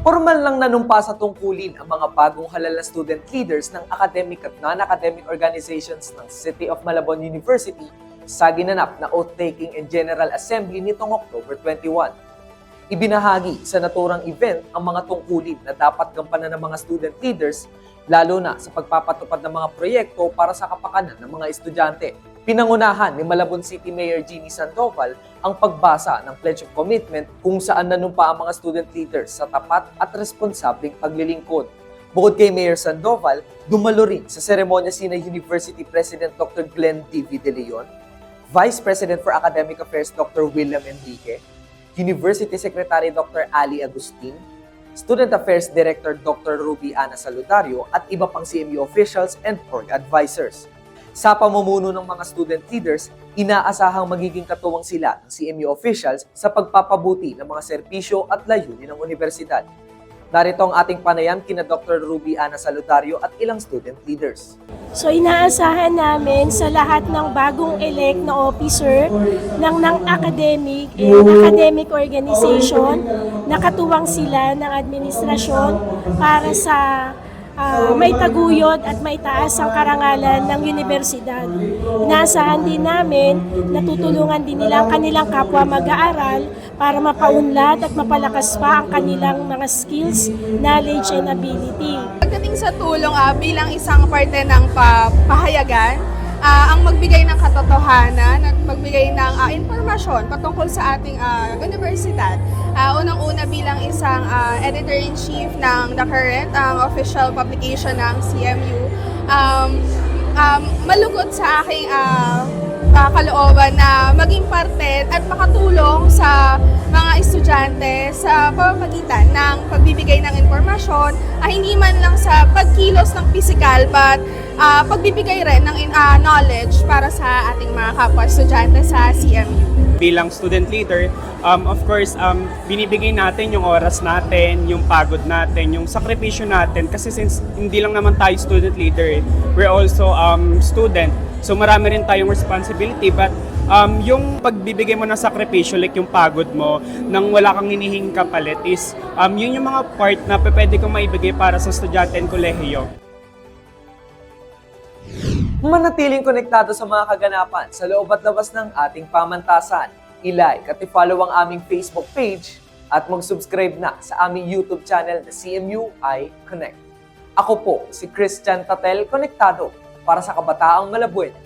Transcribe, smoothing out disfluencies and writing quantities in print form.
Formal lang nanumpa sa tungkulin ang mga bagong halal na student leaders ng academic at non-academic organizations ng City of Malabon University sa ginanap na oath-taking and General Assembly nitong October 21. Ibinahagi sa naturang event ang mga tungkulin na dapat gampanan ng mga student leaders, lalo na sa pagpapatupad ng mga proyekto para sa kapakanan ng mga estudyante. Pinangunahan ni Malabon City Mayor Jeannie Sandoval ang pagbasa ng Pledge of Commitment kung saan nanumpa ang mga student leaders sa tapat at responsableng paglilingkod. Bukod kay Mayor Sandoval, dumalo rin sa seremonya sina University President Dr. Glenn D.V. De Leon, Vice President for Academic Affairs Dr. William Enrique, University Secretary Dr. Ali Agustin, Student Affairs Director Dr. Ruby Ana Saludario at iba pang CMU officials and org advisors. Sa pamumuno ng mga student leaders, inaasahang magiging katuwang sila ng CMU officials sa pagpapabuti ng mga serbisyo at layunin ng universidad. Narito ang ating panayam kina Dr. Ruby Ana Saludario at ilang student leaders. So inaasahan namin sa lahat ng bagong elect na officer ng academic organization, nakatuwang sila ng administrasyon para sa may taguyod at may taas ang karangalan ng universidad. Inaasahan din namin na tutulungan din nila ang kanilang kapwa mag-aaral para mapaunlad at mapalakas pa ang kanilang mga skills, knowledge, and ability. Pagdating sa tulong bilang isang parte ng pahayagan, ang magbigay ng katotohanan at magbigay ng impormasyon patungkol sa ating universidad. Unang-una bilang isang editor-in-chief ng The Current, ang official publication ng CMU. Malugod sa aking kalooban na maging parte at makatulong sa mga estudyante sa pamamagitan ng pagbibigay ng impormasyon, hindi man lang sa pagkilos ng physical but pagbibigay rin ng knowledge para sa ating mga kapwa estudyante sa CMU. Bilang student leader, of course, binibigay natin yung oras natin, yung pagod natin, yung sakripisyo natin kasi since hindi lang naman tayo student leader, we're also student. So marami rin tayong responsibility but yung pagbibigay mo ng sakripisyo, like yung pagod mo, nang wala kang hinihinging kapalit is yun yung mga part na pwede kong maibigay para sa estudyante and kolehiyo. Manatiling konektado sa mga kaganapan sa loob at labas ng ating pamantasan. I-like at i-follow ang aming Facebook page at mag-subscribe na sa aming YouTube channel na CMUI Connect. Ako po si Christian Tatel, konektado para sa Kabataang Malabuena.